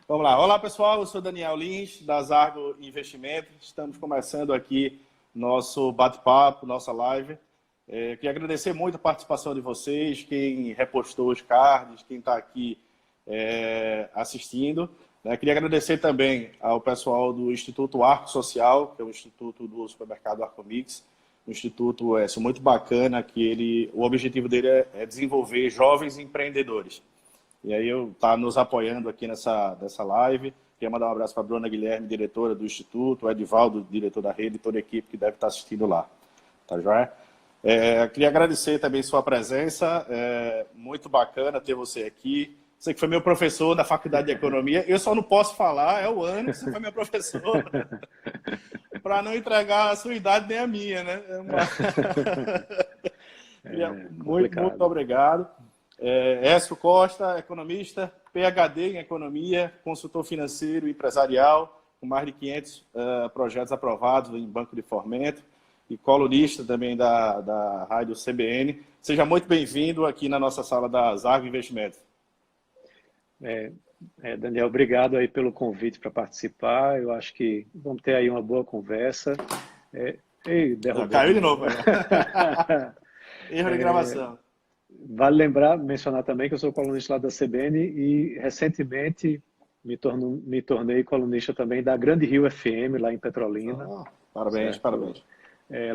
Vamos lá. Olá, pessoal. Eu sou Daniel Lins, da Zargo Investimentos. Estamos começando aqui nosso bate-papo, nossa live. Queria agradecer muito a participação de vocês, quem repostou os cards, quem está aqui assistindo. Queria agradecer também ao pessoal do Instituto Arco Social, que é o Instituto do Supermercado Arcomix. Um instituto muito bacana, que o objetivo dele é desenvolver jovens empreendedores. E aí está nos apoiando aqui nessa live. Queria mandar um abraço para a Bruna Guilherme, diretora do Instituto, o Edivaldo, diretor da rede, e toda a equipe que deve estar assistindo lá. Tá joia? Queria agradecer também sua presença. Muito bacana ter você aqui. Você que foi meu professor na Faculdade de Economia. Eu só não posso falar, é o ano que você foi meu professor. Para não entregar a sua idade nem a minha, né? Muito obrigado. Écio Costa, economista, PhD em Economia, consultor financeiro e empresarial, com mais de 500 projetos aprovados em Banco de Fomento, e colunista também da Rádio CBN. Seja muito bem-vindo aqui na nossa sala da Zargo Investimentos. Daniel, obrigado aí pelo convite para participar. Eu acho que vamos ter aí uma boa conversa. Caiu de novo. Erro de gravação. Vale mencionar também que eu sou colunista lá da CBN e recentemente me tornei colunista também da Grande Rio FM, lá em Petrolina. Parabéns, certo? Parabéns.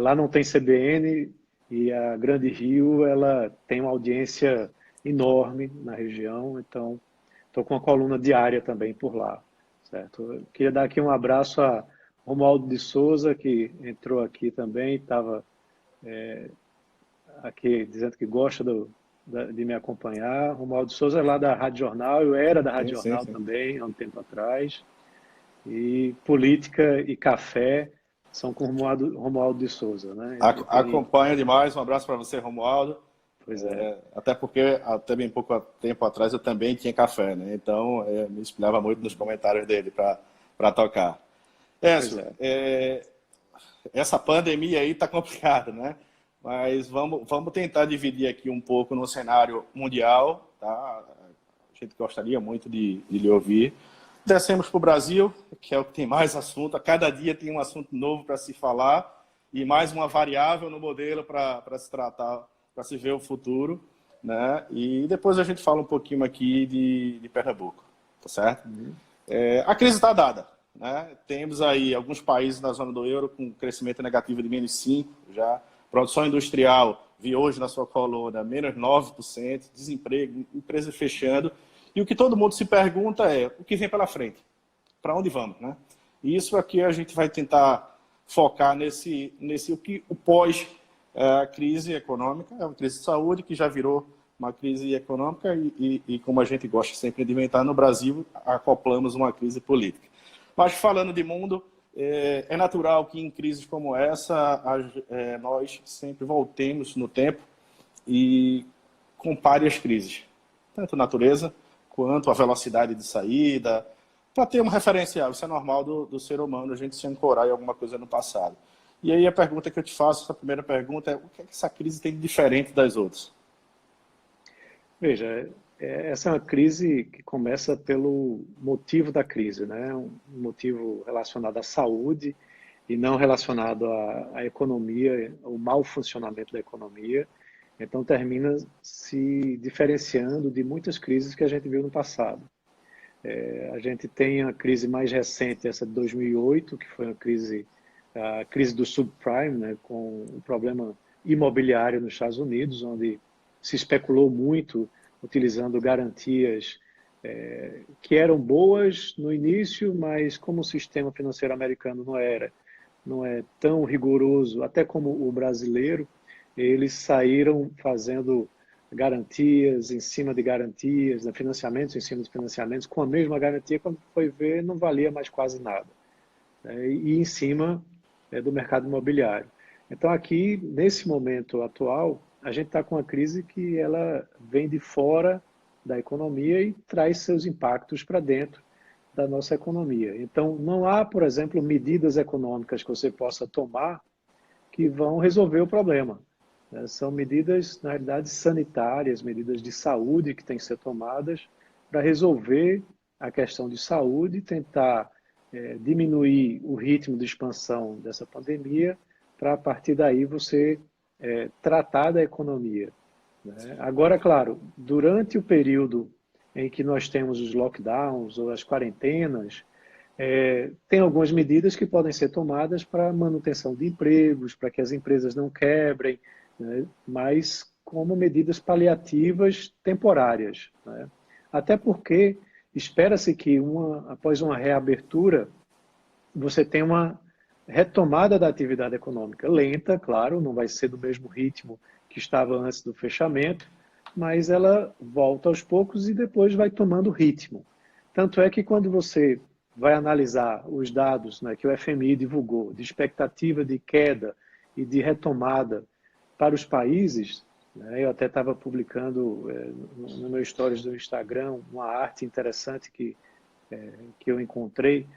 Lá não tem CBN e a Grande Rio ela tem uma audiência enorme na região, então estou com uma coluna diária também por lá, certo? Eu queria dar aqui um abraço a Romualdo de Souza, que entrou aqui também, estava aqui dizendo que gosta de me acompanhar. Romualdo de Souza é lá da Rádio Jornal, eu era da Rádio Jornal também, há um tempo atrás. E política e café são com Romualdo de Souza, né? Acompanha demais, um abraço para você, Romualdo. Pois é. Até porque, até bem pouco tempo atrás, eu também tinha café, né? Então, me inspirava muito nos comentários dele para tocar. Écio, essa pandemia aí está complicada, né? Mas vamos tentar dividir aqui um pouco no cenário mundial, tá? A gente gostaria muito de lhe ouvir. Descemos para o Brasil, que é o que tem mais assunto. A cada dia tem um assunto novo para se falar e mais uma variável no modelo para se tratar, para se ver o futuro, né? E depois a gente fala um pouquinho aqui de Pernambuco, tá certo? A crise está dada, né? Temos aí alguns países na zona do euro com crescimento negativo de -5%, já. Produção industrial, vi hoje na sua coluna, -9%, desemprego, empresas fechando. E o que todo mundo se pergunta é, o que vem pela frente? Para onde vamos, né? E isso aqui a gente vai tentar focar nesse o pós crise econômica, é uma crise de saúde que já virou uma crise econômica e como a gente gosta sempre de inventar, no Brasil acoplamos uma crise política. Mas falando de mundo, é natural que em crises como essa nós sempre voltemos no tempo e compare as crises, tanto natureza quanto a velocidade de saída, para ter um referencial. Isso é normal do ser humano, a gente se ancorar em alguma coisa no passado. E aí a pergunta que eu te faço, essa primeira pergunta é: o que é que essa crise tem de diferente das outras? Veja, essa é uma crise que começa pelo motivo da crise, né? Um motivo relacionado à saúde e não relacionado à economia, ao mau funcionamento da economia. Então termina se diferenciando de muitas crises que a gente viu no passado. A gente tem a crise mais recente, essa de 2008, que foi a crise do subprime, né, com um problema imobiliário nos Estados Unidos, onde se especulou muito utilizando garantias que eram boas no início, mas como o sistema financeiro americano não é tão rigoroso, até como o brasileiro, eles saíram fazendo garantias em cima de garantias, financiamentos em cima de financiamentos, com a mesma garantia, quando foi ver, não valia mais quase nada. E em cima do mercado imobiliário. Então aqui, nesse momento atual, a gente está com uma crise que ela vem de fora da economia e traz seus impactos para dentro da nossa economia. Então não há, por exemplo, medidas econômicas que você possa tomar que vão resolver o problema. São medidas, na realidade, sanitárias, medidas de saúde que têm que ser tomadas para resolver a questão de saúde, tentar diminuir o ritmo de expansão dessa pandemia, para a partir daí você tratar da economia, né? Agora, claro, durante o período em que nós temos os lockdowns ou as quarentenas, tem algumas medidas que podem ser tomadas para manutenção de empregos, para que as empresas não quebrem, né? Mas como medidas paliativas temporárias, né? Até porque espera-se que após uma reabertura, você tenha uma retomada da atividade econômica lenta, claro, não vai ser do mesmo ritmo que estava antes do fechamento, mas ela volta aos poucos e depois vai tomando ritmo. Tanto é que quando você vai analisar os dados, né, que o FMI divulgou, de expectativa de queda e de retomada para os países, né, eu até estava publicando no meu stories do Instagram uma arte interessante que eu encontrei,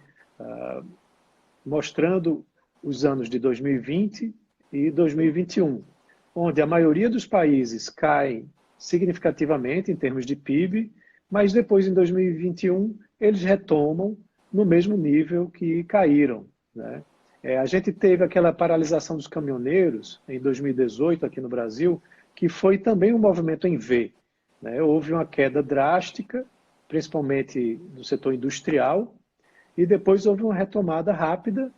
mostrando os anos de 2020 e 2021, onde a maioria dos países cai significativamente em termos de PIB, mas depois, em 2021, eles retomam no mesmo nível que caíram, né? A gente teve aquela paralisação dos caminhoneiros em 2018 aqui no Brasil, que foi também um movimento em V, né? Houve uma queda drástica, principalmente do setor industrial, e depois houve uma retomada rápida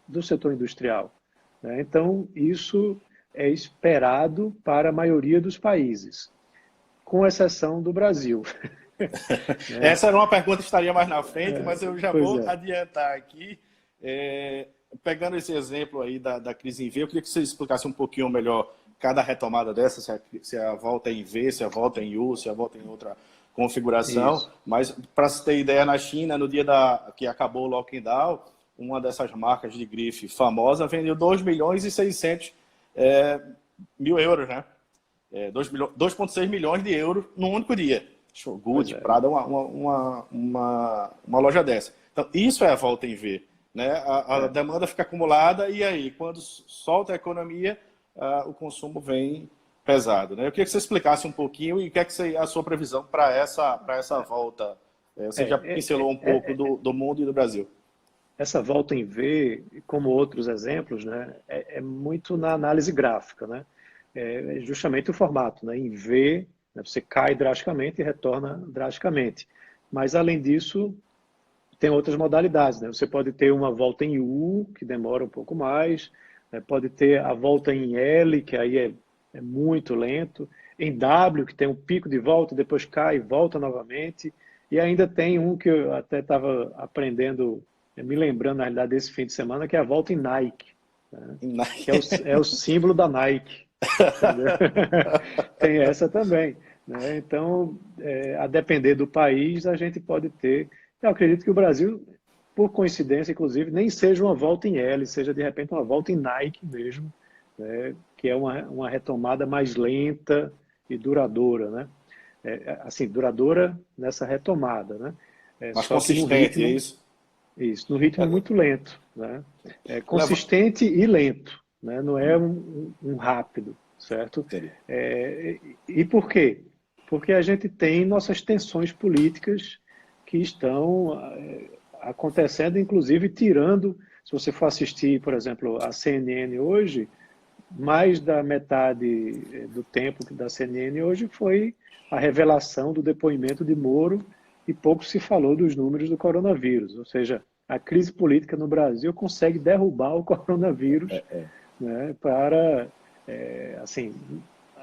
do setor industrial, né? Então, isso é esperado para a maioria dos países, com exceção do Brasil. Essa era uma pergunta que estaria mais na frente, mas eu já Pois vou é. adiantar aqui. Pegando esse exemplo aí da crise em V, eu queria que você explicasse um pouquinho melhor cada retomada dessa, se a volta é em V, se a volta é em U, se a volta é em outra configuração. Isso. Mas, para se ter ideia, na China, no dia que acabou o lockdown, uma dessas marcas de grife famosa vendeu 2 milhões e 600 mil euros, né? 2,6 milhões de euros num único dia. Gucci, Prada, uma loja dessa. Então, isso é a volta em V, né? A demanda fica acumulada e aí, quando solta a economia, o consumo vem pesado, né? Eu queria que você explicasse um pouquinho e o que é a sua previsão para essa volta. Você já pincelou um pouco do mundo e do Brasil. Essa volta em V, como outros exemplos, né, é muito na análise gráfica, né? É justamente o formato, né? Em V, né, você cai drasticamente e retorna drasticamente. Mas, além disso, tem outras modalidades, né? Você pode ter uma volta em U, que demora um pouco mais, né? Pode ter a volta em L, que aí é muito lento, em W, que tem um pico de volta, depois cai e volta novamente, e ainda tem um que eu até estava aprendendo, me lembrando, na realidade, desse fim de semana, que é a volta em Nike, né? Que é o símbolo da Nike. Tem essa também, né? Então, a depender do país, a gente pode ter. Eu acredito que o Brasil, por coincidência, inclusive, nem seja uma volta em L, seja de repente uma volta em Nike mesmo, né? Que é uma retomada mais lenta e duradoura, né? Assim, duradoura nessa retomada, né? Mas Só que no consistente, é ritmo, isso? no ritmo muito lento, né? Leva... Consistente e lento, né? Não é um rápido, certo? Entendi. E por quê? Porque a gente tem nossas tensões políticas que estão acontecendo, inclusive tirando, se você for assistir, por exemplo, a CNN hoje, mais da metade do tempo da CNN hoje foi a revelação do depoimento de Moro e pouco se falou dos números do coronavírus. Ou seja, a crise política no Brasil consegue derrubar o coronavírus, né, para, assim,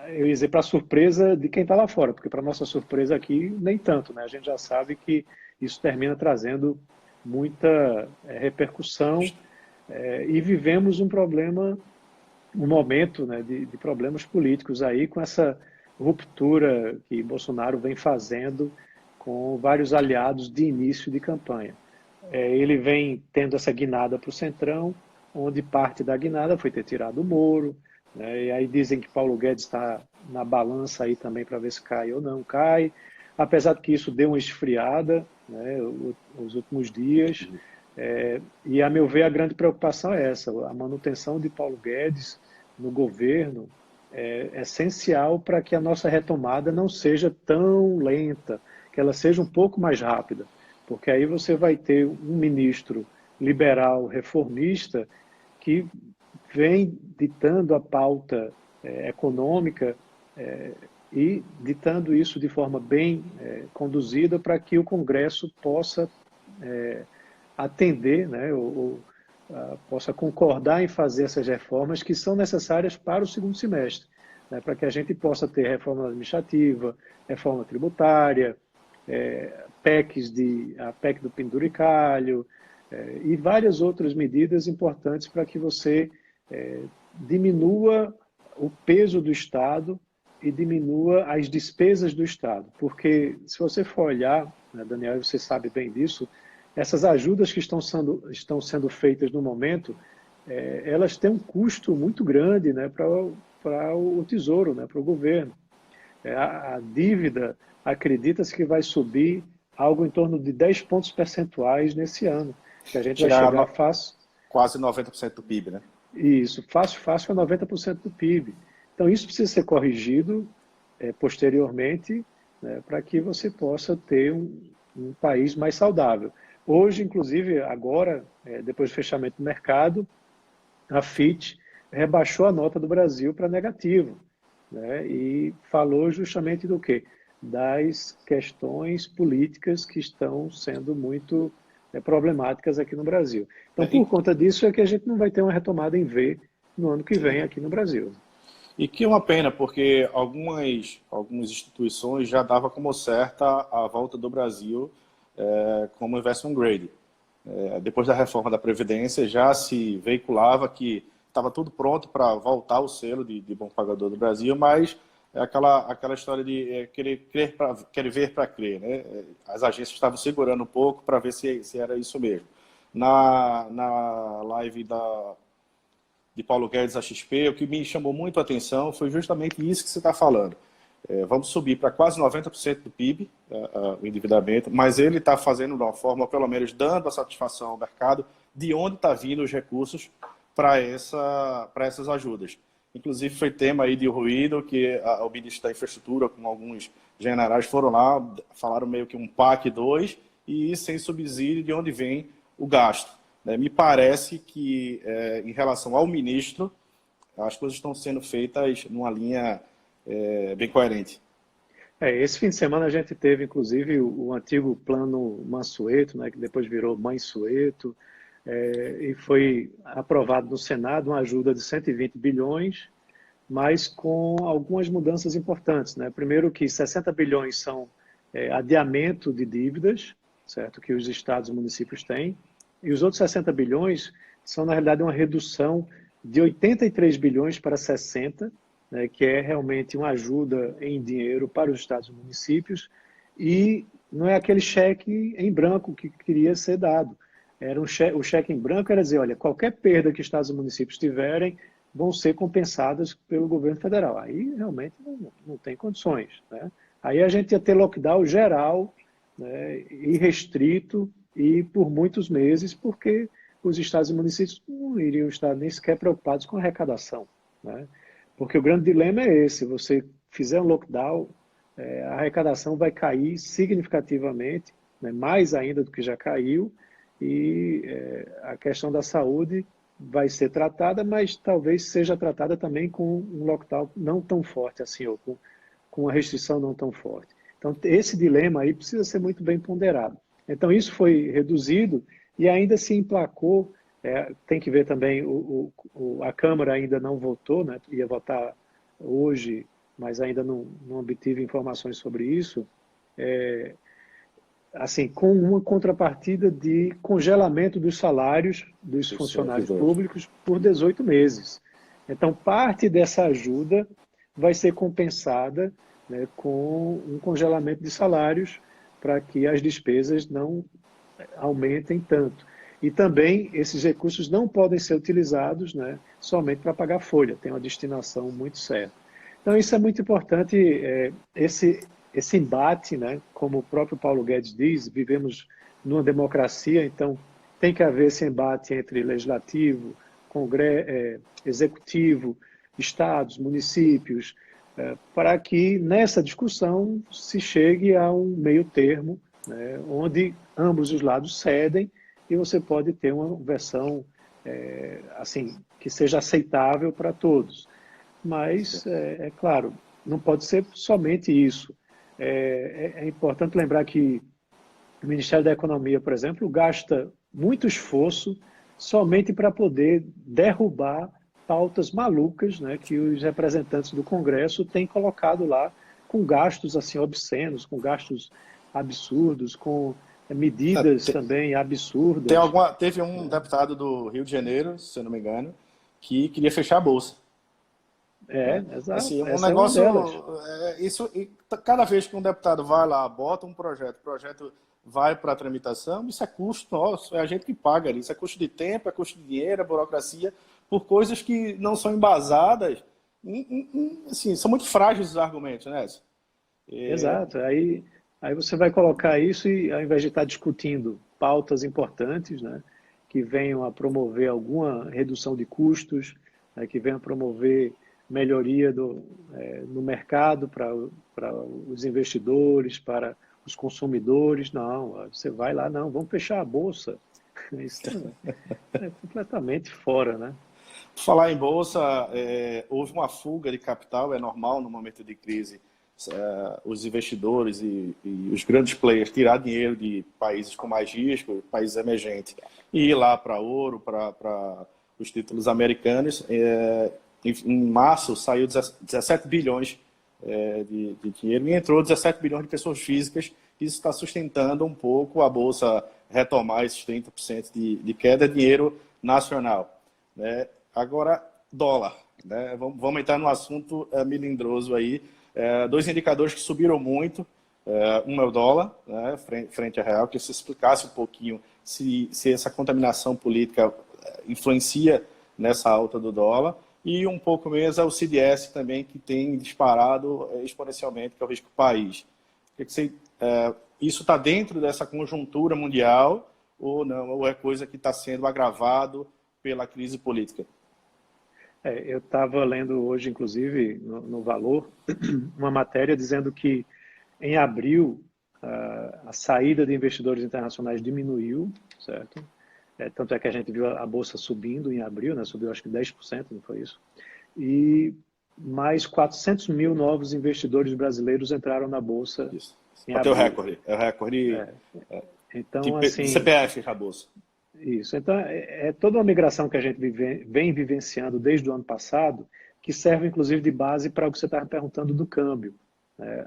eu ia dizer para surpresa de quem está lá fora, porque para nossa surpresa aqui, nem tanto, né? A gente já sabe que isso termina trazendo muita repercussão e vivemos um momento, né, de problemas políticos aí com essa ruptura que Bolsonaro vem fazendo com vários aliados de início de campanha. Ele vem tendo essa guinada para o Centrão, onde parte da guinada foi ter tirado o Moro, né, e aí dizem que Paulo Guedes está na balança aí também para ver se cai ou não cai, apesar de que isso deu uma esfriada, né, os últimos dias. E, a meu ver, a grande preocupação é essa, a manutenção de Paulo Guedes no governo é essencial para que a nossa retomada não seja tão lenta, que ela seja um pouco mais rápida, porque aí você vai ter um ministro liberal, reformista, que vem ditando a pauta econômica e ditando isso de forma bem conduzida para que o Congresso possa atender, né, possa concordar em fazer essas reformas que são necessárias para o segundo semestre, né, para que a gente possa ter reforma administrativa, reforma tributária, a PEC do penduricalho, e várias outras medidas importantes para que você diminua o peso do Estado e diminua as despesas do Estado. Porque, se você for olhar, né, Daniel, você sabe bem disso, essas ajudas que estão sendo feitas no momento, elas têm um custo muito grande, né, para o Tesouro, né, para o governo. A dívida, acredita-se que vai subir algo em torno de 10 pontos percentuais nesse ano, que a gente vai chegar fácil. Quase 90% do PIB, né? Isso, fácil a 90% do PIB. Então, isso precisa ser corrigido posteriormente, né, para que você possa ter um país mais saudável. Hoje, inclusive, agora, depois do fechamento do mercado, a Fitch rebaixou a nota do Brasil para negativo, né, e falou justamente do quê? Das questões políticas que estão sendo muito problemáticas aqui no Brasil. Então, por conta disso, é que a gente não vai ter uma retomada em V no ano que vem aqui no Brasil. E que é uma pena, porque algumas instituições já davam como certa a volta do Brasil como investment grade. Depois da reforma da Previdência, já se veiculava que estava tudo pronto para voltar o selo de bom pagador do Brasil, mas aquela história de querer ver para crer, né? As agências estavam segurando um pouco para ver se era isso mesmo. Na live de Paulo Guedes à XP, o que me chamou muito a atenção foi justamente isso que você está falando. Vamos subir para quase 90% do PIB, o endividamento, mas ele está fazendo de uma forma, pelo menos dando a satisfação ao mercado, de onde está vindo os recursos para essas ajudas. Inclusive foi tema aí de ruído, que o ministro da Infraestrutura, com alguns generais, foram lá, falaram meio que um PAC 2, e sem subsídio de onde vem o gasto. Me parece que, em relação ao ministro, as coisas estão sendo feitas numa linha bem coerente. Esse fim de semana a gente teve, inclusive, o antigo plano Mansueto, né, que depois virou Mansueto, e foi aprovado no Senado uma ajuda de 120 bilhões, mas com algumas mudanças importantes, né? Primeiro que 60 bilhões são adiamento de dívidas, certo, que os estados e municípios têm, e os outros 60 bilhões são, na realidade, uma redução de 83 bilhões para 60, né, que é realmente uma ajuda em dinheiro para os estados e municípios, e não é aquele cheque em branco que queria ser dado. O cheque em branco era dizer, olha, qualquer perda que estados e municípios tiverem vão ser compensadas pelo governo federal. Aí realmente não tem condições, né? Aí a gente ia ter lockdown geral, né, irrestrito e por muitos meses, porque os estados e municípios não iriam estar nem sequer preocupados com a arrecadação, né? Porque o grande dilema é esse, você fizer um lockdown, a arrecadação vai cair significativamente, né, mais ainda do que já caiu, e a questão da saúde vai ser tratada, mas talvez seja tratada também com um lockdown não tão forte assim, ou com uma restrição não tão forte. Então, esse dilema aí precisa ser muito bem ponderado. Então, isso foi reduzido e ainda se emplacou, tem que ver também, a Câmara ainda não votou, né, ia votar hoje, mas ainda não obtive informações sobre isso, assim, com uma contrapartida de congelamento dos salários dos funcionários públicos por 18 meses. Então, parte dessa ajuda vai ser compensada, né, com um congelamento de salários para que as despesas não aumentem tanto. E também esses recursos não podem ser utilizados, né, somente para pagar folha, tem uma destinação muito certa. Então, isso é muito importante, esse embate, né, como o próprio Paulo Guedes diz, vivemos numa democracia, então tem que haver esse embate entre legislativo, executivo, estados, municípios, para que nessa discussão se chegue a um meio termo, né, onde ambos os lados cedem e você pode ter uma versão assim que seja aceitável para todos. Mas, é claro, não pode ser somente isso. É importante lembrar que o Ministério da Economia, por exemplo, gasta muito esforço somente para poder derrubar pautas malucas, né, que os representantes do Congresso têm colocado lá, com gastos assim obscenos, com gastos absurdos, com medidas também absurdas. Teve um deputado do Rio de Janeiro, se eu não me engano, que queria fechar a Bolsa. Exato. Assim, um Essa é uma negócio. delas. Cada vez que um deputado vai lá, bota um projeto, o projeto vai para a tramitação, isso é custo nosso, é a gente que paga ali. Isso é custo de tempo, é custo de dinheiro, é burocracia, por coisas que não são embasadas. Assim, são muito frágeis os argumentos, né? Exato. Aí você vai colocar isso e, ao invés de estar discutindo pautas importantes, né, que venham a promover alguma redução de custos, né, que venham a promover melhoria no mercado para os investidores, para os consumidores, não, você vai lá, não, vamos fechar a bolsa. Isso é completamente fora, né? Falar em bolsa, houve uma fuga de capital, é normal no momento de crise os investidores e os grandes players tirar dinheiro de países com mais risco, países emergentes, e ir lá para ouro, para os títulos americanos. Em março saiu 17 bilhões de dinheiro e entrou 17 bilhões de pessoas físicas. Isso está sustentando um pouco a bolsa retomar esses 30% de queda de dinheiro nacional, né? Agora, dólar, né? Vamos entrar no assunto melindroso aí. Dois indicadores que subiram muito. Um é o dólar, né, frente ao real, que se explicasse um pouquinho se essa contaminação política influencia nessa alta do dólar. E um pouco menos é o CDS também, que tem disparado exponencialmente, que é o risco país. Isso está dentro dessa conjuntura mundial ou não? Ou é coisa que está sendo agravado pela crise política? Eu estava lendo hoje, inclusive, no Valor, uma matéria dizendo que em abril a saída de investidores internacionais diminuiu, certo? Tanto é que a gente viu a bolsa subindo em abril, né? Subiu acho que 10%, não foi isso? E mais 400 mil novos investidores brasileiros entraram na bolsa Isso. em Bateu o abril. recorde. É o recorde Então, de assim, CPF a bolsa. isso. Então, é toda uma migração que a gente vem vivenciando desde o ano passado, que serve inclusive de base para o que você estava perguntando do câmbio.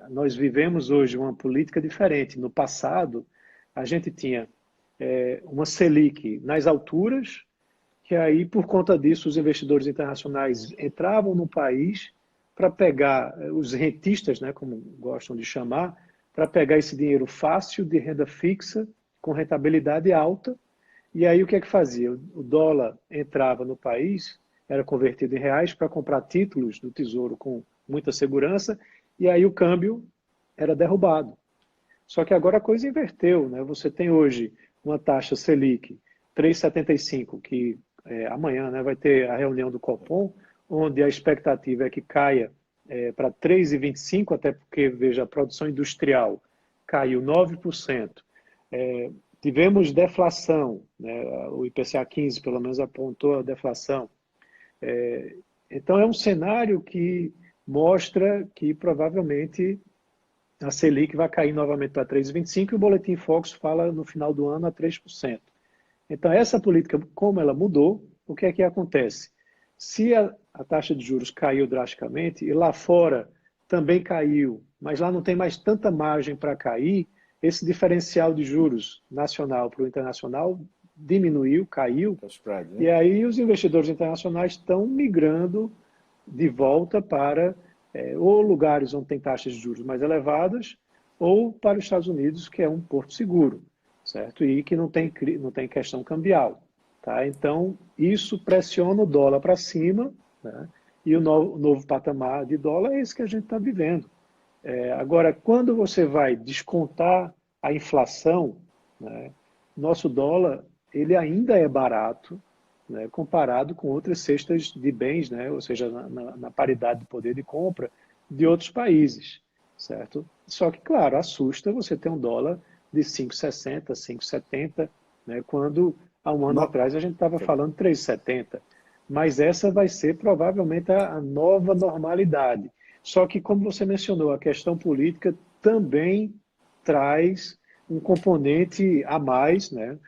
Nós vivemos hoje uma política diferente. No passado, a gente tinha uma Selic nas alturas, que aí, por conta disso, os investidores internacionais entravam no país para pegar os rentistas, né, como gostam de chamar, para pegar esse dinheiro fácil de renda fixa, com rentabilidade alta. E aí o que é que fazia? O dólar entrava no país, era convertido em reais para comprar títulos do Tesouro com muita segurança, e aí o câmbio era derrubado. Só que agora a coisa inverteu, né? Você tem hoje uma taxa Selic 3,75, que amanhã, né, vai ter a reunião do Copom, onde a expectativa é que caia para 3,25, até porque, veja, a produção industrial caiu 9%. Tivemos deflação, né? O IPCA 15 pelo menos apontou a deflação. Então é um cenário que mostra que provavelmente a Selic vai cair novamente para 3,25 e o Boletim Focus fala no final do ano a 3%. Então essa política, como ela mudou, o que é que acontece? Se a taxa de juros caiu drasticamente e lá fora também caiu, mas lá não tem mais tanta margem para cair, esse diferencial de juros nacional para o internacional diminuiu, caiu, e aí os investidores internacionais estão migrando de volta para ou lugares onde tem taxas de juros mais elevadas, ou para os Estados Unidos, que é um porto seguro, certo? E que não tem questão cambial. Tá? Então, isso pressiona o dólar para cima, né? E o novo patamar de dólar é esse que a gente está vivendo. Agora, quando você vai descontar a inflação, né, nosso dólar ele ainda é barato, né, comparado com outras cestas de bens, né, ou seja, na paridade de poder de compra de outros países, certo? Só que, claro, assusta você ter um dólar de 5,60, 5,70, né, quando há um ano Não. atrás a gente estava falando 3,70. Mas essa vai ser provavelmente a nova normalidade. Só que, como você mencionou, a questão política também traz um componente a mais, né?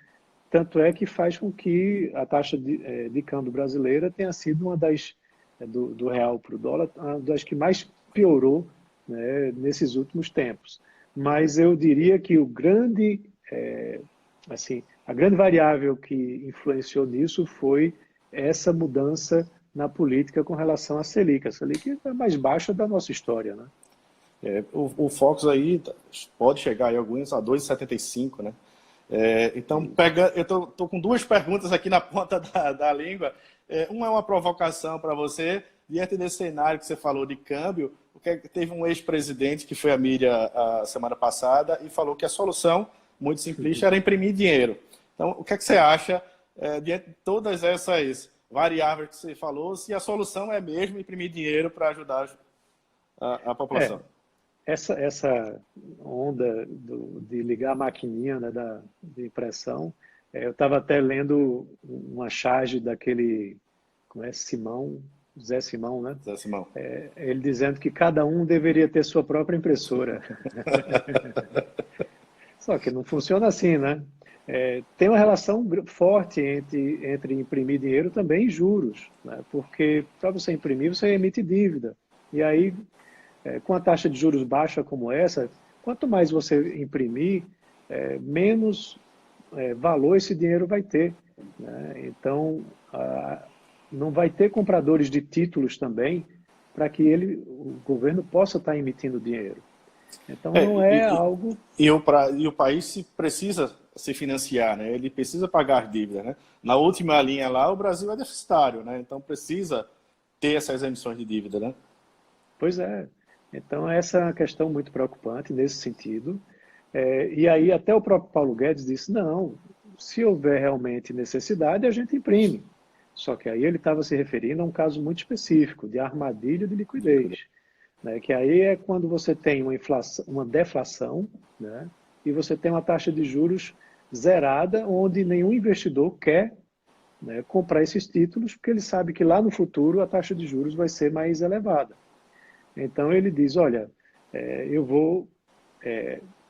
Tanto é que faz com que a taxa de câmbio brasileira tenha sido uma das, do real para o dólar, uma das que mais piorou, né, nesses últimos tempos. Mas eu diria que o grande, assim, a grande variável que influenciou nisso foi essa mudança na política com relação à Selic. A Selic é a mais baixa da nossa história, né? O Focus aí pode chegar em alguns a 2,75, né? Então, eu tô com duas perguntas aqui na ponta da língua. Uma é uma provocação para você, diante desse cenário que você falou de câmbio, teve um ex-presidente que foi à mídia a semana passada e falou que a solução, muito simplista, era imprimir dinheiro. Então, o que é que você acha, diante de todas essas variáveis que você falou, se a solução é mesmo imprimir dinheiro para ajudar a população? Essa onda de ligar a maquininha, né, de impressão, eu estava até lendo uma charge daquele, como é, Simão, Zé Simão, né? Zé Simão. Ele dizendo que cada um deveria ter sua própria impressora. Só que não funciona assim, né? Tem uma relação forte entre imprimir dinheiro também e juros, né? Porque para você imprimir, você emite dívida. E aí, com a taxa de juros baixa como essa, quanto mais você imprimir, menos valor esse dinheiro vai ter, né? Então, não vai ter compradores de títulos também para que o governo possa estar emitindo dinheiro. Então, não é algo... E o país precisa se financiar, né? Ele precisa pagar dívidas, né? Na última linha lá, o Brasil é deficitário, né? Então, precisa ter essas emissões de dívida, né? Pois é. Então, essa é uma questão muito preocupante nesse sentido. E aí, até o próprio Paulo Guedes disse, não, se houver realmente necessidade, a gente imprime. Só que aí ele estava se referindo a um caso muito específico, de armadilha de liquidez, né? Que aí é quando você tem uma deflação, né? E você tem uma taxa de juros zerada, onde nenhum investidor quer, né, comprar esses títulos, porque ele sabe que lá no futuro a taxa de juros vai ser mais elevada. Então ele diz, olha, eu vou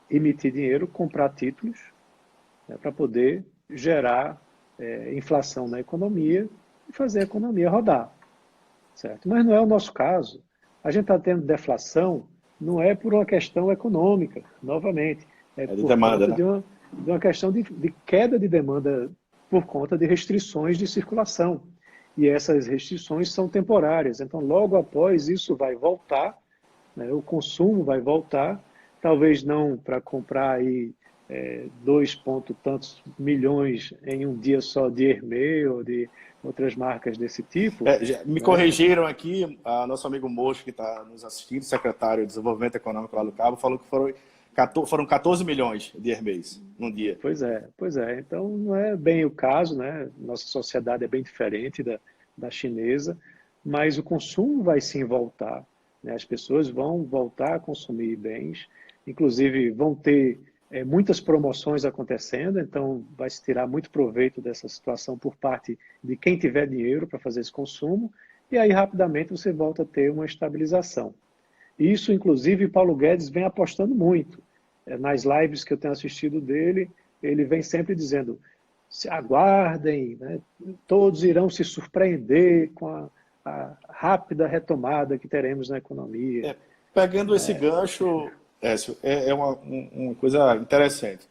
emitir dinheiro, comprar títulos, né, para poder gerar inflação na economia e fazer a economia rodar, certo? Mas não é o nosso caso. A gente está tendo deflação, não é por uma questão econômica, novamente, É de por demanda, conta né? de uma questão de queda de demanda por conta de restrições de circulação. E essas restrições são temporárias. Então, logo após, isso vai voltar, né, o consumo vai voltar, talvez não para comprar aí 2 ponto tantos milhões em um dia só de Hermès ou de outras marcas desse tipo. Me Né? corrigiram aqui, nosso amigo Mocho, que está nos assistindo, secretário de Desenvolvimento Econômico lá do Cabo, falou que foram 14 milhões de Hermès num dia. Pois é. Então, não é bem o caso, né? Nossa sociedade é bem diferente da chinesa, mas o consumo vai sim voltar, né? As pessoas vão voltar a consumir bens, inclusive vão ter muitas promoções acontecendo, então vai se tirar muito proveito dessa situação por parte de quem tiver dinheiro para fazer esse consumo, e aí rapidamente você volta a ter uma estabilização. Isso, inclusive, Paulo Guedes vem apostando muito. Nas lives que eu tenho assistido dele, ele vem sempre dizendo, se aguardem, né? Todos irão se surpreender com a rápida retomada que teremos na economia. Pegando esse gancho, Écio, é uma coisa interessante.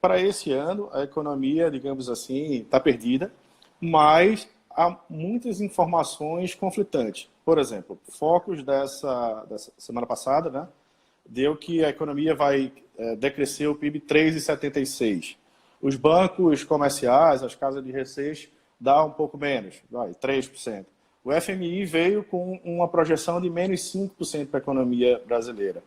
Para esse ano, a economia, digamos assim, está perdida, mas há muitas informações conflitantes. Por exemplo, focos dessa semana passada, né, deu que a economia vai decrescer o PIB 3,76. Os bancos comerciais, as casas de receitas, dá um pouco menos, vai, 3%. O FMI veio com uma projeção de menos 5% para a economia brasileira.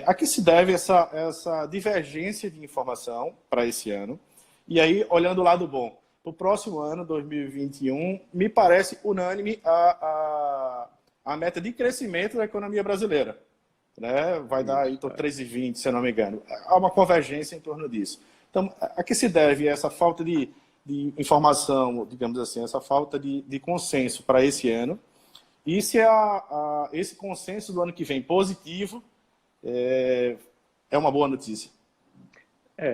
A que se deve essa divergência de informação para esse ano? E aí, olhando o lado bom, para o próximo ano, 2021, me parece unânime a meta de crescimento da economia brasileira. Né? Vai dar em torno de 3,20, se eu não me engano. Há uma convergência em torno disso. Então, a que se deve essa falta de informação, digamos assim, essa falta de consenso para esse ano? E se esse consenso do ano que vem positivo é uma boa notícia?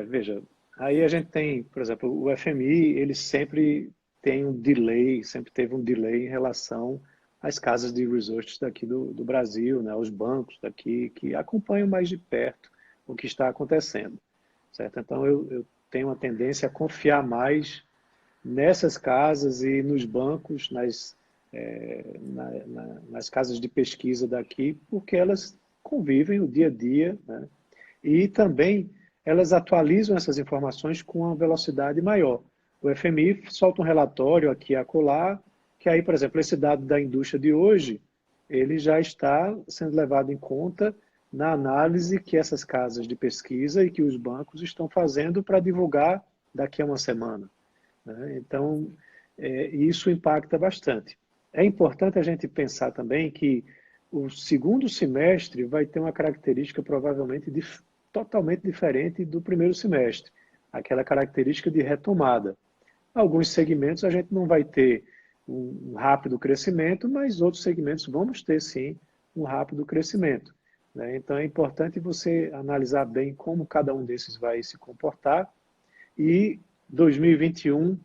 Veja, aí a gente tem, por exemplo, o FMI, ele sempre tem um delay, sempre teve um delay em relação às casas de research daqui do Brasil, né, os bancos daqui, que acompanham mais de perto o que está acontecendo, certo? Então, eu tenho uma tendência a confiar mais nessas casas e nos bancos, nas casas de pesquisa daqui, porque elas convivem o dia a dia, né? E também elas atualizam essas informações com uma velocidade maior. O FMI solta um relatório aqui e acolá, que aí, por exemplo, esse dado da indústria de hoje, ele já está sendo levado em conta na análise que essas casas de pesquisa e que os bancos estão fazendo para divulgar daqui a uma semana, né? Então, isso impacta bastante. É importante a gente pensar também que o segundo semestre vai ter uma característica provavelmente totalmente diferente do primeiro semestre, aquela característica de retomada. Alguns segmentos a gente não vai ter um rápido crescimento, mas outros segmentos vamos ter sim um rápido crescimento, né? Então é importante você analisar bem como cada um desses vai se comportar e 2021,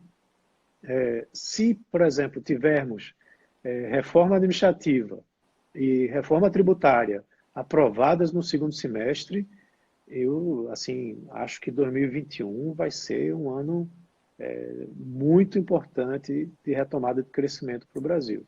se, por exemplo, tivermos reforma administrativa e reforma tributária aprovadas no segundo semestre, eu, assim, acho que 2021 vai ser um ano muito importante de retomada de crescimento para o Brasil.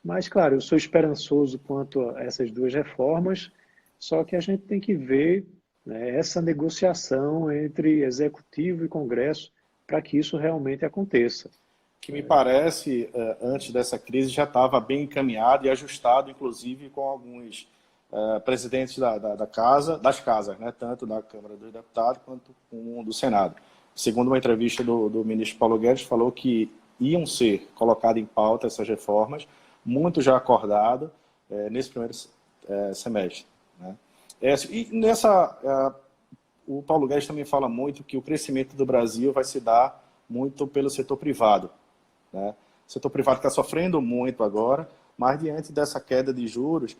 Mas, claro, eu sou esperançoso quanto a essas duas reformas, só que a gente tem que ver, né, essa negociação entre Executivo e Congresso para que isso realmente aconteça. Que me parece, antes dessa crise, já estava bem encaminhado e ajustado, inclusive, com alguns presidentes das casas, né? Tanto da Câmara dos Deputados quanto com do Senado. Segundo uma entrevista do ministro Paulo Guedes, falou que iam ser colocadas em pauta essas reformas, muito já acordado nesse primeiro semestre, né? O Paulo Guedes também fala muito que o crescimento do Brasil vai se dar muito pelo setor privado, né? O setor privado está sofrendo muito agora, mas diante dessa queda de juros,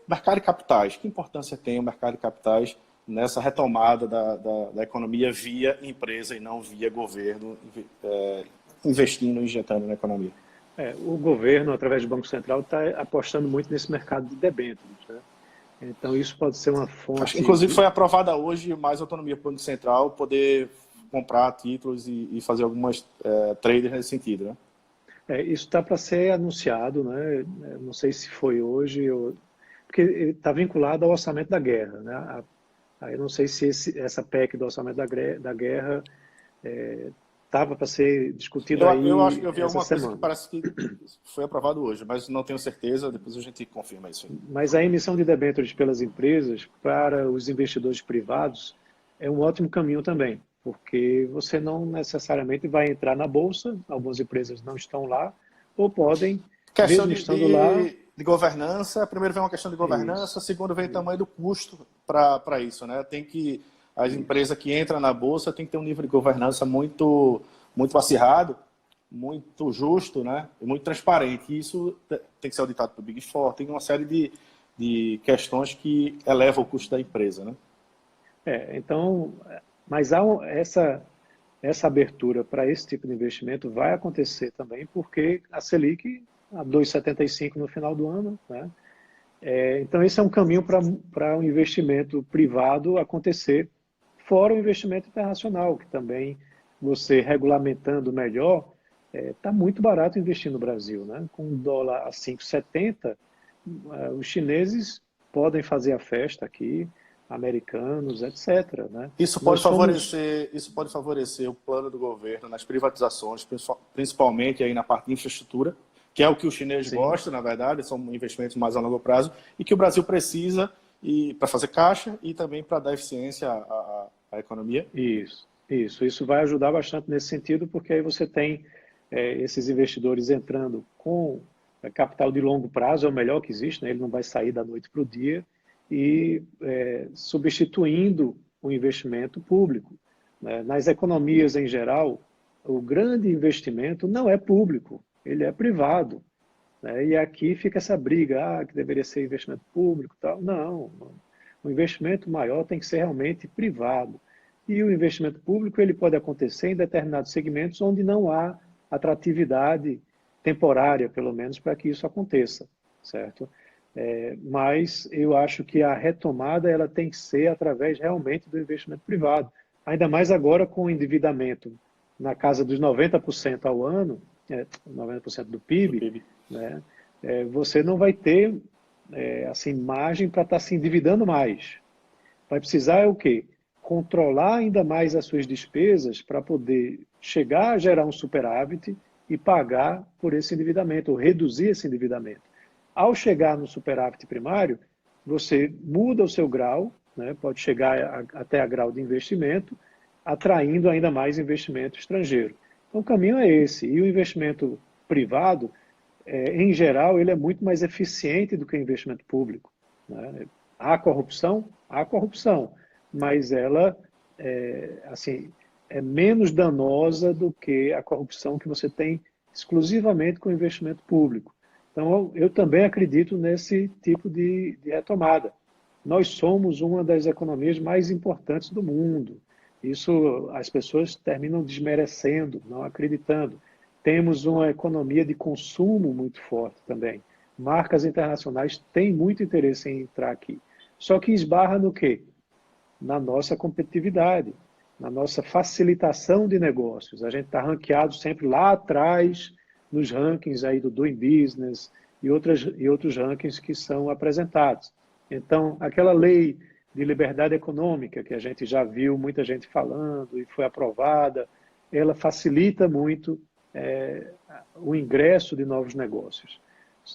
mercado de capitais, que importância tem o mercado de capitais nessa retomada da economia via empresa e não via governo investindo e injetando na economia? O governo, através do Banco Central, está apostando muito nesse mercado de debêntures, né? Então, isso pode ser uma Acho que, fonte... inclusive, foi aprovada hoje mais autonomia para o Banco Central poder comprar títulos e fazer algumas traders nesse sentido, né? Isso está para ser anunciado, né? Não sei se foi hoje, porque está vinculado ao orçamento da guerra, né? Aí eu não sei se essa PEC do orçamento da guerra estava para ser discutida Eu acho que aí eu vi essa alguma coisa que semana. parece que foi aprovado hoje, mas não tenho certeza, depois a gente confirma isso aí. Mas a emissão de debêntures pelas empresas para os investidores privados é um ótimo caminho também, porque você não necessariamente vai entrar na bolsa, algumas empresas não estão lá, ou podem, Questão mesmo estando lá, de governança, primeiro vem uma questão de governança, isso, segundo vem o tamanho do custo para isso, né? As empresas que entram na bolsa tem que ter um nível de governança muito, muito acirrado, muito justo, né? E muito transparente. E isso tem que ser auditado pelo Big Four, tem uma série de questões que elevam o custo da empresa, né? então, mas essa abertura para esse tipo de investimento vai acontecer também porque a Selic a 2,75 no final do ano, né? Então esse é um caminho para o investimento privado acontecer, fora o investimento internacional, que também você regulamentando melhor, está muito barato investir no Brasil, né? Com o dólar a 5,70, os chineses podem fazer a festa aqui, americanos, etc., né? Isso Nós pode somos... favorecer o plano do governo nas privatizações, principalmente aí na parte de infraestrutura, que é o que o chinês Sim, gosta, na verdade, são investimentos mais a longo prazo, e que o Brasil precisa para fazer caixa e também para dar eficiência à economia. isso vai ajudar bastante nesse sentido, porque aí você tem esses investidores entrando com capital de longo prazo é o melhor que existe, né? Ele não vai sair da noite para o dia, e substituindo o investimento público, né? Nas economias em geral, o grande investimento não é público, ele é privado, né? E aqui fica essa briga, que deveria ser investimento público, tal. Não, o investimento maior tem que ser realmente privado. E o investimento público ele pode acontecer em determinados segmentos onde não há atratividade temporária, pelo menos, para que isso aconteça, certo? Mas eu acho que a retomada ela tem que ser através realmente do investimento privado. Ainda mais agora com o endividamento na casa dos 90% ao ano, 90% do PIB, né? Você não vai ter assim, margem para estar se endividando mais. Vai precisar o quê? Controlar ainda mais as suas despesas para poder chegar a gerar um superávit e pagar por esse endividamento, ou reduzir esse endividamento. Ao chegar no superávit primário, você muda o seu grau, né? Pode chegar até a grau de investimento, atraindo ainda mais investimento estrangeiro. Então, o caminho é esse. E o investimento privado, em geral, ele é muito mais eficiente do que o investimento público, né? Há corrupção? Há corrupção, mas ela assim, é menos danosa do que a corrupção que você tem exclusivamente com o investimento público. Então, eu também acredito nesse tipo de retomada. Nós somos uma das economias mais importantes do mundo. Isso as pessoas terminam desmerecendo, não acreditando. Temos uma economia de consumo muito forte também. Marcas internacionais têm muito interesse em entrar aqui. Só que esbarra no quê? Na nossa competitividade, na nossa facilitação de negócios. A gente está ranqueado sempre lá atrás, nos rankings aí do Doing Business e outros rankings que são apresentados. Então, aquela lei de liberdade econômica, que a gente já viu muita gente falando e foi aprovada, ela facilita muito o ingresso de novos negócios.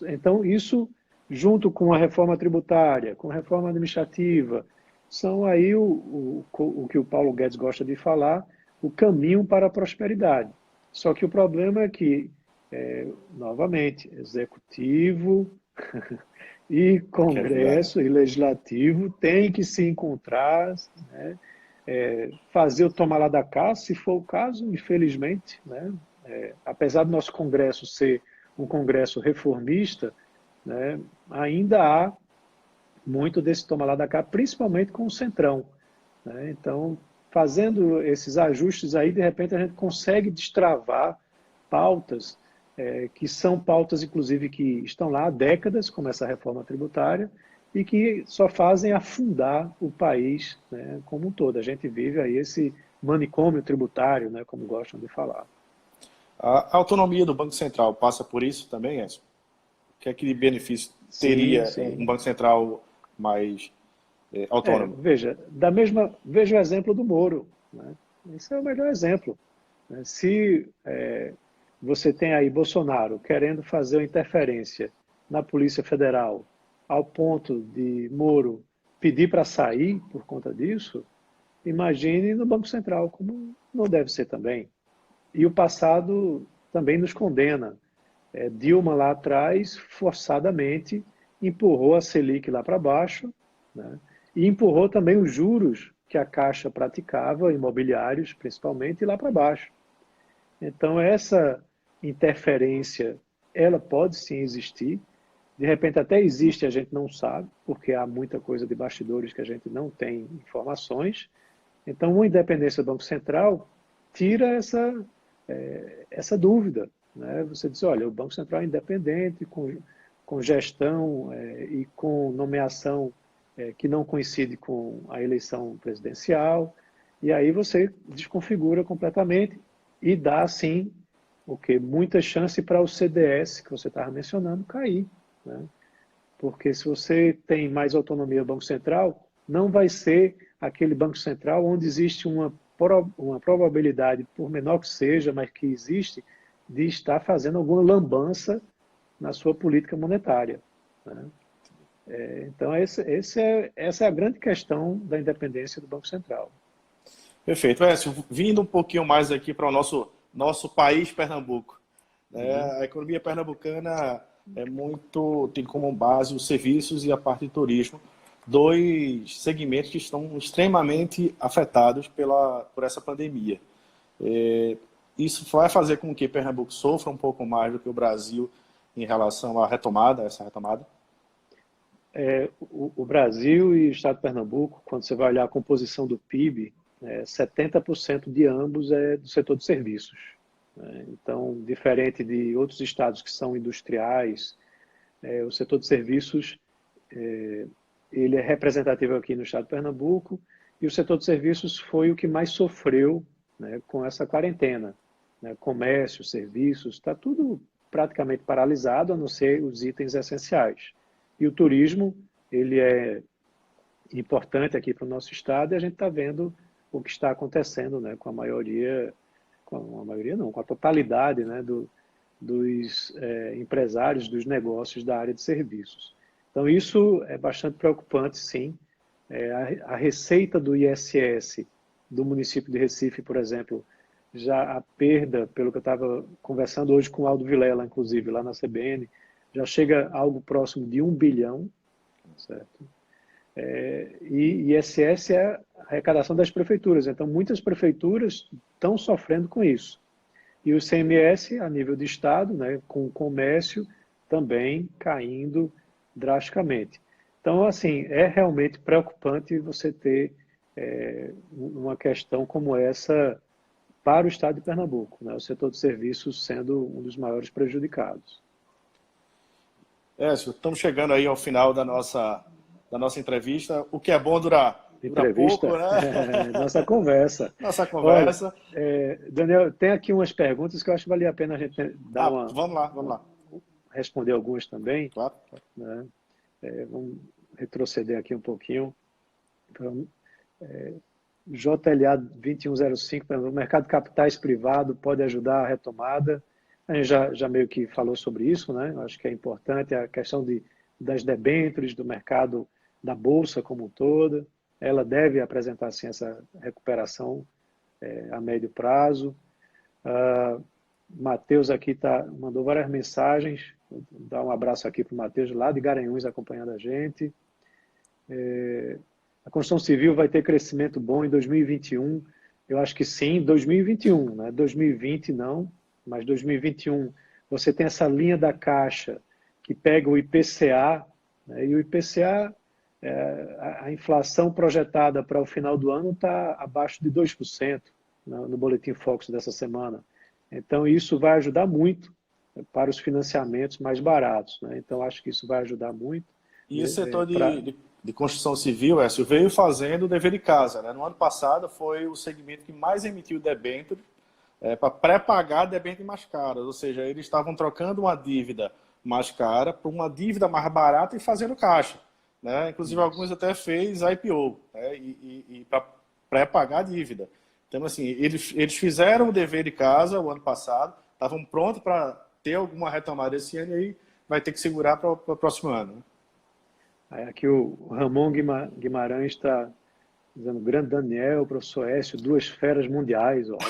Então, isso, junto com a reforma tributária, com a reforma administrativa, são aí o que o Paulo Guedes gosta de falar, o caminho para a prosperidade. Só que o problema é que, novamente, executivo e Congresso e Legislativo têm que se encontrar, né? Fazer o tomar lá da cá, se for o caso, infelizmente, né? Apesar do nosso Congresso ser um Congresso reformista, né, ainda há muito desse tomar lá da cá, principalmente com o Centrão, né? Então, fazendo esses ajustes aí, de repente a gente consegue destravar pautas que são pautas, inclusive, que estão lá há décadas, como essa reforma tributária, e que só fazem afundar o país, né, como um todo. A gente vive aí esse manicômio tributário, né, como gostam de falar. A autonomia do Banco Central passa por isso também, Edson? O que é que de benefício teria um Banco Central mais autônomo? Veja o exemplo do Moro, né? Esse é o melhor exemplo, né? Se você tem aí Bolsonaro querendo fazer uma interferência na Polícia Federal ao ponto de Moro pedir para sair por conta disso, imagine no Banco Central, como não deve ser também. E o passado também nos condena. Dilma lá atrás, forçadamente, empurrou a Selic lá para baixo, né? E empurrou também os juros que a Caixa praticava, imobiliários principalmente, lá para baixo. Então essa interferência, ela pode sim existir. De repente até existe, a gente não sabe, porque há muita coisa de bastidores que a gente não tem informações. Então uma independência do Banco Central tira essa dúvida, né? Você diz, olha, o Banco Central é independente, com gestão e com nomeação que não coincide com a eleição presidencial, e aí você desconfigura completamente e dá, sim, muita chance para o CDS, que você estava mencionando, cair, né? Porque se você tem mais autonomia do Banco Central, não vai ser aquele Banco Central onde existe uma probabilidade, por menor que seja, mas que existe, de estar fazendo alguma lambança na sua política monetária, né? Então, essa é a grande questão da independência do Banco Central. Perfeito. Vindo um pouquinho mais aqui para o nosso país, Pernambuco. A economia pernambucana tem como base os serviços e a parte de turismo, dois segmentos que estão extremamente afetados por essa pandemia. Isso vai fazer com que Pernambuco sofra um pouco mais do que o Brasil em relação à retomada, essa retomada? O Brasil e o estado de Pernambuco, quando você vai olhar a composição do PIB, 70% de ambos é do setor de serviços. Então, diferente de outros estados que são industriais, o setor de serviços ele é representativo aqui no estado de Pernambuco, e o setor de serviços foi o que mais sofreu, né, com essa quarentena. Né? Comércio, serviços, está tudo praticamente paralisado, a não ser os itens essenciais. E o turismo, ele é importante aqui para o nosso estado, e a gente está vendo o que está acontecendo, né, com a totalidade, né, dos empresários, dos negócios da área de serviços. Então, isso é bastante preocupante, sim. A receita do ISS do município de Recife, por exemplo, já a perda, pelo que eu estava conversando hoje com o Aldo Vilela, inclusive, lá na CBN, já chega a algo próximo de 1 bilhão, certo? E ISS é a arrecadação das prefeituras, então muitas prefeituras estão sofrendo com isso. E o ICMS, a nível de estado, né, com o comércio, também caindo drasticamente. Então, assim, é realmente preocupante você ter uma questão como essa para o estado de Pernambuco, né, o setor de serviços sendo um dos maiores prejudicados. Écio, estamos chegando aí ao final da nossa entrevista. O que é bom dura Entrevista, pouco, né? Nossa conversa. Nossa conversa. Olha, Daniel, tem aqui umas perguntas que eu acho que valia a pena a gente dar vamos lá. Responder algumas também. Claro. Né? Vamos retroceder aqui um pouquinho. JLA 2105, o mercado de capitais privado pode ajudar a retomada. A gente já meio que falou sobre isso, né? Acho que é importante a questão das debêntures, do mercado da Bolsa como um todo. Ela deve apresentar, sim, essa recuperação a médio prazo. Matheus aqui mandou várias mensagens. Vou dar um abraço aqui para o Matheus, lá de Garanhuns, acompanhando a gente. A construção civil vai ter crescimento bom em 2021? Eu acho que sim, 2021, né? 2020 não, mas 2021 você tem essa linha da Caixa que pega o IPCA, né? E o IPCA, a inflação projetada para o final do ano está abaixo de 2%, no Boletim Focus dessa semana. Então, isso vai ajudar muito para os financiamentos mais baratos, né? Então, acho que isso vai ajudar muito. E esse setor de construção civil, Écio, veio fazendo o dever de casa, né? No ano passado foi o segmento que mais emitiu debênture para pré-pagar debênture mais caras, ou seja, eles estavam trocando uma dívida mais cara por uma dívida mais barata e fazendo caixa, né? Inclusive, alguns até fez IPO, né? E para pré-pagar a dívida. Então, assim, eles fizeram o dever de casa o ano passado, estavam prontos para ter alguma retomada esse ano e aí vai ter que segurar para o próximo ano, né? Aqui o Ramon Guimarães está dizendo, grande Daniel, professor Écio, duas feras mundiais, olha só.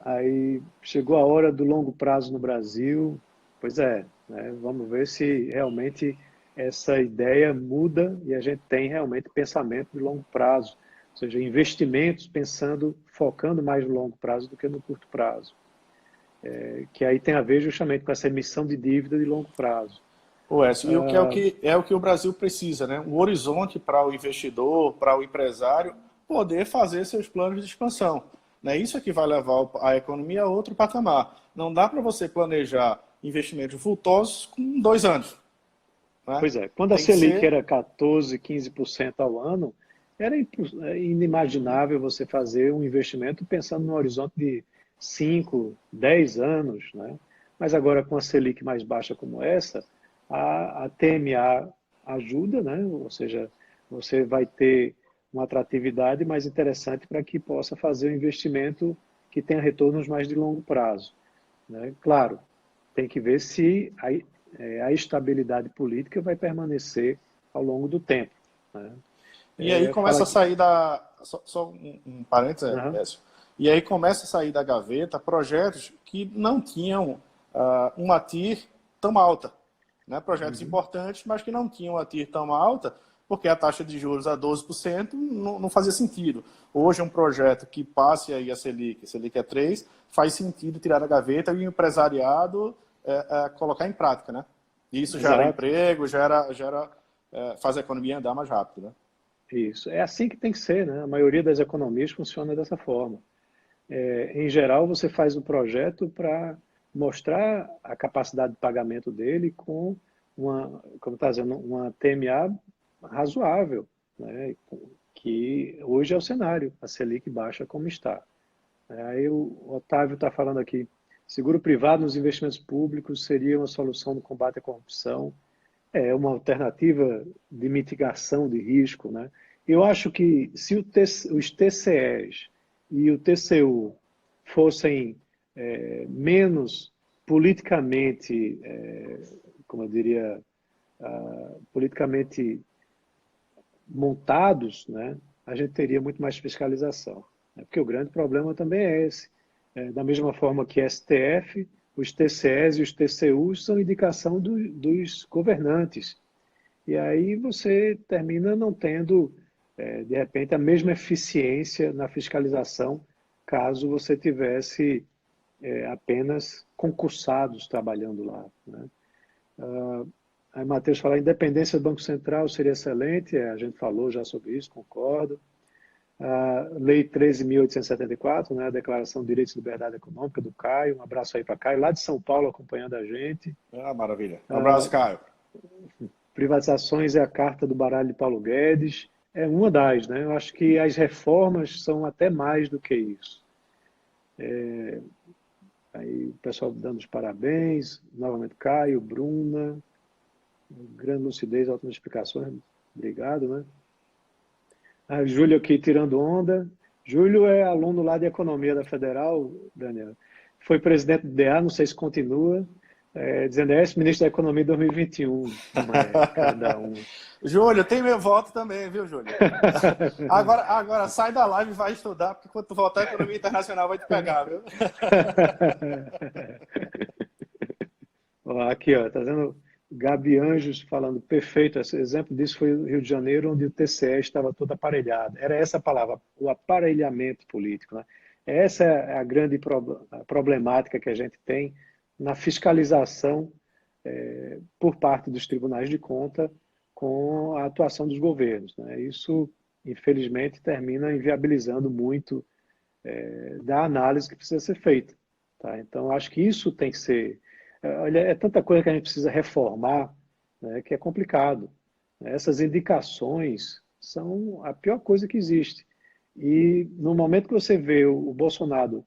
Aí chegou a hora do longo prazo no Brasil. Pois é, né? Vamos ver se realmente essa ideia muda e a gente tem realmente pensamento de longo prazo, ou seja, investimentos focando mais no longo prazo do que no curto prazo. Que aí tem a ver justamente com essa emissão de dívida de longo prazo. E o que é o que o Brasil precisa, né? Um horizonte para o investidor, para o empresário poder fazer seus planos de expansão. Né? Isso é que vai levar a economia a outro patamar. Não dá para você planejar investimentos vultosos com 2 anos. Né? Pois é, quando a Selic era 14%, 15% ao ano, era inimaginável você fazer um investimento pensando num horizonte de 5, 10 anos. Né? Mas agora, com a Selic mais baixa como essa, a TMA ajuda, né? Ou seja, você vai ter uma atratividade mais interessante para que possa fazer um investimento que tenha retornos mais de longo prazo. Né? Claro, tem que ver se a estabilidade política vai permanecer ao longo do tempo. Né? E aí começa a sair Só um parênteses, Écio. E aí começa a sair da gaveta projetos que não tinham uma TIR tão alta, né? Projetos importantes, mas que não tinham a TIR tão alta, porque a taxa de juros a 12% não fazia sentido. Hoje, um projeto que passe aí a Selic é 3%, faz sentido tirar da gaveta e o empresariado colocar em prática, né? E isso gera emprego, faz a economia andar mais rápido, né? Isso. É assim que tem que ser, né? A maioria das economias funciona dessa forma. Em geral, você faz um projeto para mostrar a capacidade de pagamento dele com como está dizendo, uma TMA razoável, né? Que hoje é o cenário, a Selic baixa como está. Aí o Otávio está falando aqui, seguro privado nos investimentos públicos seria uma solução no combate à corrupção, é uma alternativa de mitigação de risco, né? Eu acho que se os TCEs e o TCU fossem menos politicamente, como eu diria, politicamente montados, né, a gente teria muito mais fiscalização. Né? Porque o grande problema também é esse. Da mesma forma que STF, os TCEs e os TCUs são indicação dos governantes. E aí você termina não tendo, de repente, a mesma eficiência na fiscalização caso você tivesse apenas concursados trabalhando lá. Né? Aí Matheus fala, a independência do Banco Central seria excelente, a gente falou já sobre isso, concordo. A Lei 13.874, né, a Declaração de Direitos e Liberdade Econômica do Caio, um abraço aí para Caio, lá de São Paulo acompanhando a gente. Maravilha. Um abraço, Caio. Privatizações é a carta do baralho de Paulo Guedes, é uma das, né? Eu acho que as reformas são até mais do que isso. Aí o pessoal dando os parabéns, novamente Caio, Bruna, grande lucidez, ótimas explicações, obrigado, né? A Júlio aqui tirando onda. Júlio é aluno lá de Economia da Federal, Daniel. Foi presidente do DA, não sei se continua, dizendo ministro da Economia em 2021. Cada um. Júlio, tem meu voto também, viu, Júlio? Agora sai da live e vai estudar, porque quando tu voltar a Economia Internacional vai te pegar, viu? Aqui, ó, tá dizendo Gabi Anjos falando, perfeito, esse exemplo disso foi no Rio de Janeiro, onde o TCE estava todo aparelhado. Era essa a palavra, o aparelhamento político. Né? Essa é a grande problemática que a gente tem na fiscalização por parte dos tribunais de conta com a atuação dos governos. Né? Isso, infelizmente, termina inviabilizando muito da análise que precisa ser feita. Tá? Então, acho que isso tem que ser... Olha, é tanta coisa que a gente precisa reformar, né, que é complicado. Essas indicações são a pior coisa que existe. E no momento que você vê o Bolsonaro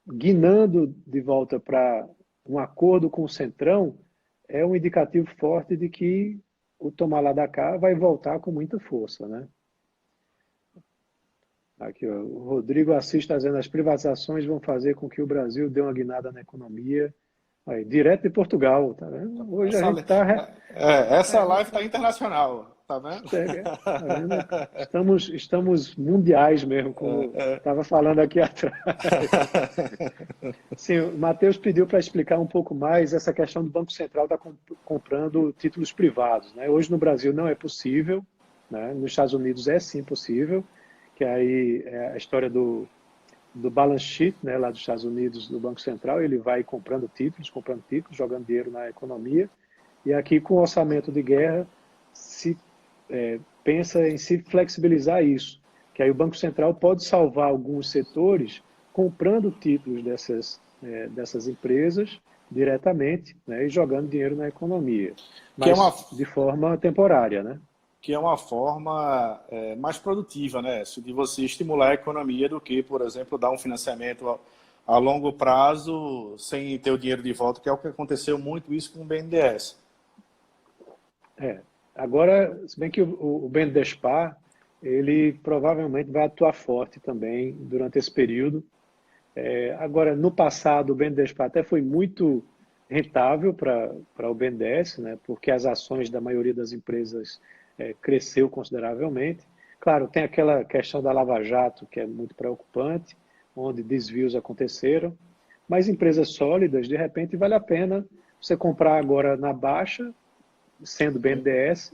guinando de volta para um acordo com o Centrão, é um indicativo forte de que o tomar lá da cá vai voltar com muita força, né? Aqui, ó, o Rodrigo Assis está dizendo as privatizações vão fazer com que o Brasil dê uma guinada na economia. Aí, direto de Portugal, tá vendo? Hoje a gente está... essa live está internacional, tá vendo? Tá vendo? Estamos mundiais mesmo, como estava falando aqui atrás. Sim, o Matheus pediu para explicar um pouco mais essa questão do Banco Central estar comprando títulos privados. Né? Hoje no Brasil não é possível, né? Nos Estados Unidos é sim possível, que aí é a história do balance sheet, né, lá dos Estados Unidos, do Banco Central, ele vai comprando títulos, jogando dinheiro na economia, e aqui com o orçamento de guerra se pensa em se flexibilizar isso, que aí o Banco Central pode salvar alguns setores comprando títulos dessas empresas diretamente, né, e jogando dinheiro na economia, mas de forma temporária, né? Que é uma forma mais produtiva, né? De você estimular a economia do que, por exemplo, dar um financiamento a longo prazo sem ter o dinheiro de volta, que é o que aconteceu muito isso com o BNDES. Agora, se bem que o BNDESPar, ele provavelmente vai atuar forte também durante esse período. Agora, no passado, o BNDESPar até foi muito rentável para o BNDES, né? Porque as ações da maioria das empresas cresceu consideravelmente. Claro, tem aquela questão da Lava Jato, que é muito preocupante, onde desvios aconteceram, mas empresas sólidas, de repente, vale a pena você comprar agora na baixa, sendo BNDES,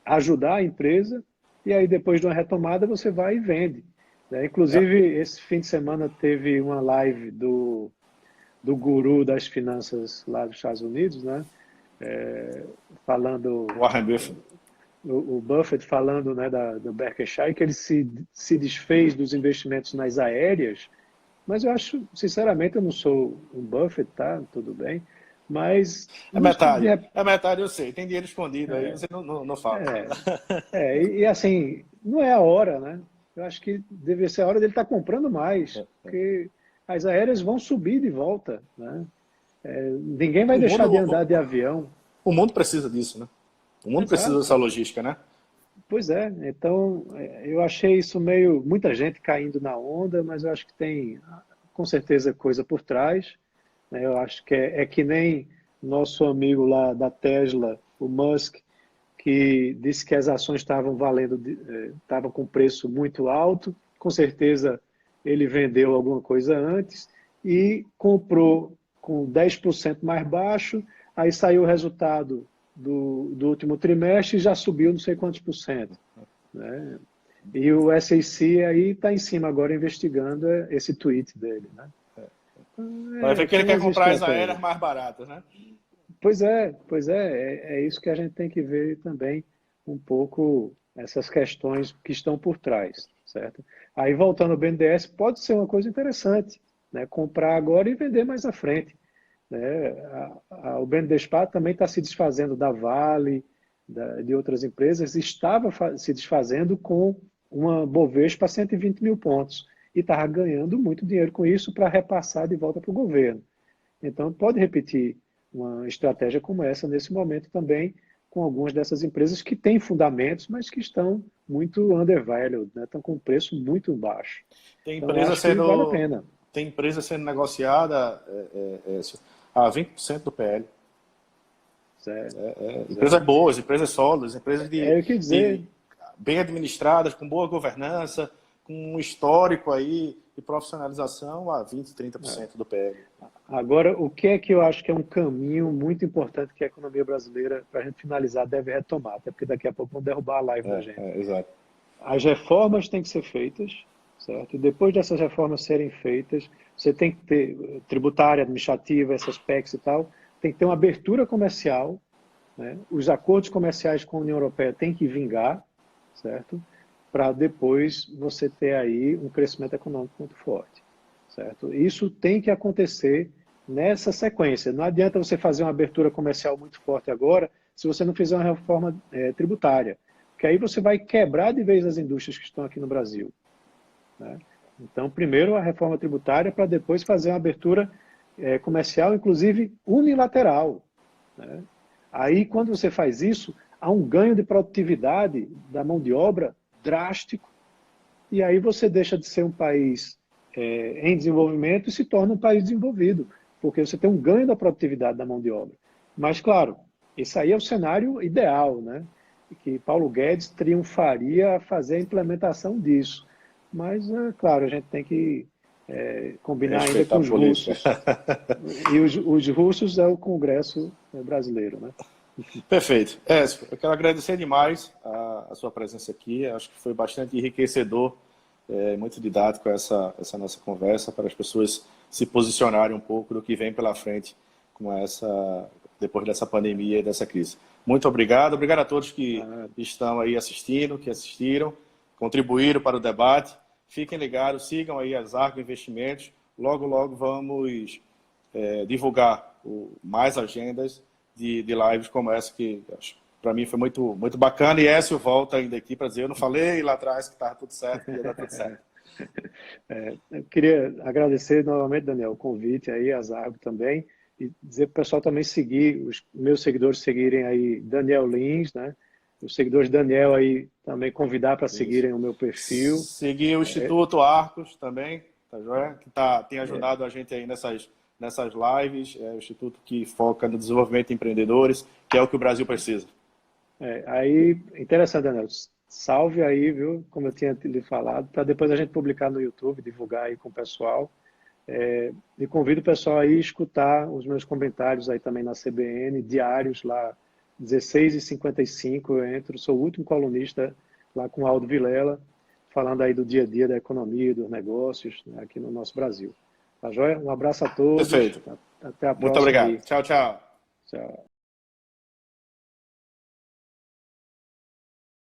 ajudar a empresa, e aí depois de uma retomada você vai e vende. Né? Inclusive, esse fim de semana teve uma live do guru das finanças lá dos Estados Unidos, né? Falando, Warren Buffett. o Buffett falando, né, do Berkshire, que ele se desfez dos investimentos nas aéreas, mas eu acho, sinceramente, eu não sou um Buffett, tá? Tudo bem, mas... É metade, eu sei. Tem dinheiro escondido aí, você não fala. E assim, não é a hora, né? Eu acho que deveria ser a hora dele estar comprando mais, porque as aéreas vão subir de volta, né? Ninguém vai deixar de andar de avião. O mundo precisa disso, né? O mundo precisa dessa logística, né? Pois é, então eu achei isso meio... Muita gente caindo na onda, mas eu acho que tem com certeza coisa por trás. Né? Eu acho que é que nem nosso amigo lá da Tesla, o Musk, que disse que as ações estavam valendo, estavam com preço muito alto. Com certeza ele vendeu alguma coisa antes e comprou com 10% mais baixo, aí saiu o resultado do último trimestre e já subiu não sei quantos por cento. Né? E o SEC aí está em cima agora investigando esse tweet dele. Né? Vai ver que ele quer comprar as aéreas mais baratas, né? Pois é isso que a gente tem que ver também um pouco essas questões que estão por trás, certo? Aí voltando ao BNDES, pode ser uma coisa interessante, né? Comprar agora e vender mais à frente. Né? O BNDESPAR também está se desfazendo da Vale, de outras empresas, estava se desfazendo com uma Bovespa a 120 mil pontos e estava ganhando muito dinheiro com isso para repassar de volta para o governo. Então, pode repetir uma estratégia como essa nesse momento também, com algumas dessas empresas que têm fundamentos, mas que estão muito undervalued, né? Estão com um preço muito baixo. Tem Então, empresa acho que vale a pena. Tem empresa sendo negociada a 20% do PL. Empresas boas, empresas sólidas, empresas Eu quis dizer, bem administradas, com boa governança, com um histórico aí de profissionalização a 20%, 30% do PL. Agora, o que é que eu acho que é um caminho muito importante que a economia brasileira, para a gente finalizar, deve retomar, até porque daqui a pouco vão derrubar a live da gente. Exato. As reformas têm que ser feitas, certo? E depois dessas reformas serem feitas, você tem que ter tributária, administrativa, essas PECs e tal, tem que ter uma abertura comercial, né? Os acordos comerciais com a União Europeia têm que vingar, certo? Para depois você ter aí um crescimento econômico muito forte, certo? Isso tem que acontecer nessa sequência. Não adianta você fazer uma abertura comercial muito forte agora se você não fizer uma reforma tributária, porque aí você vai quebrar de vez as indústrias que estão aqui no Brasil. Né? Então, primeiro a reforma tributária para depois fazer uma abertura comercial, inclusive unilateral. Né? Aí, quando você faz isso, há um ganho de produtividade da mão de obra drástico, e aí você deixa de ser um país em desenvolvimento e se torna um país desenvolvido, porque você tem um ganho da produtividade da mão de obra. Mas, claro, esse aí é o cenário ideal, né? Que Paulo Guedes triunfaria a fazer a implementação disso. Mas, claro, a gente tem que combinar ainda com os russos. E os russos é o Congresso brasileiro, né? Perfeito. Écio, eu quero agradecer demais a sua presença aqui. Acho que foi bastante enriquecedor, muito didático essa nossa conversa, para as pessoas se posicionarem um pouco do que vem pela frente depois dessa pandemia e dessa crise. Muito obrigado. Obrigado a todos que estão aí assistindo, que assistiram, contribuíram para o debate. Fiquem ligados, sigam aí as Argo Investimentos. Logo, logo vamos divulgar mais agendas de lives como essa, que para mim foi muito, muito bacana. E Écio volta ainda aqui para dizer, eu não falei lá atrás que estava tudo certo, que ia dar tudo certo. Eu queria agradecer novamente, Daniel, o convite aí, a Zargo também, e dizer para o pessoal também seguir, os meus seguidores seguirem aí Daniel Lins, né? Os seguidores Daniel aí também convidar para seguirem o meu perfil. Seguir o Instituto Arcos também, tá joia? Que tem ajudado a gente aí nessas lives, o instituto que foca no desenvolvimento de empreendedores, que é o que o Brasil precisa. Aí, interessante, Daniel. Salve aí, viu? Como eu tinha lhe falado, para depois a gente publicar no YouTube, divulgar aí com o pessoal. E convido o pessoal aí a escutar os meus comentários aí também na CBN, diários lá, 16h55 eu entro, sou o último colunista lá com o Aldo Vilela, falando aí do dia a dia da economia e dos negócios, né, aqui no nosso Brasil. Tá joia? Um abraço a todos. Perfeito. Até a Muito próxima obrigado. aí. Tchau, tchau. Tchau.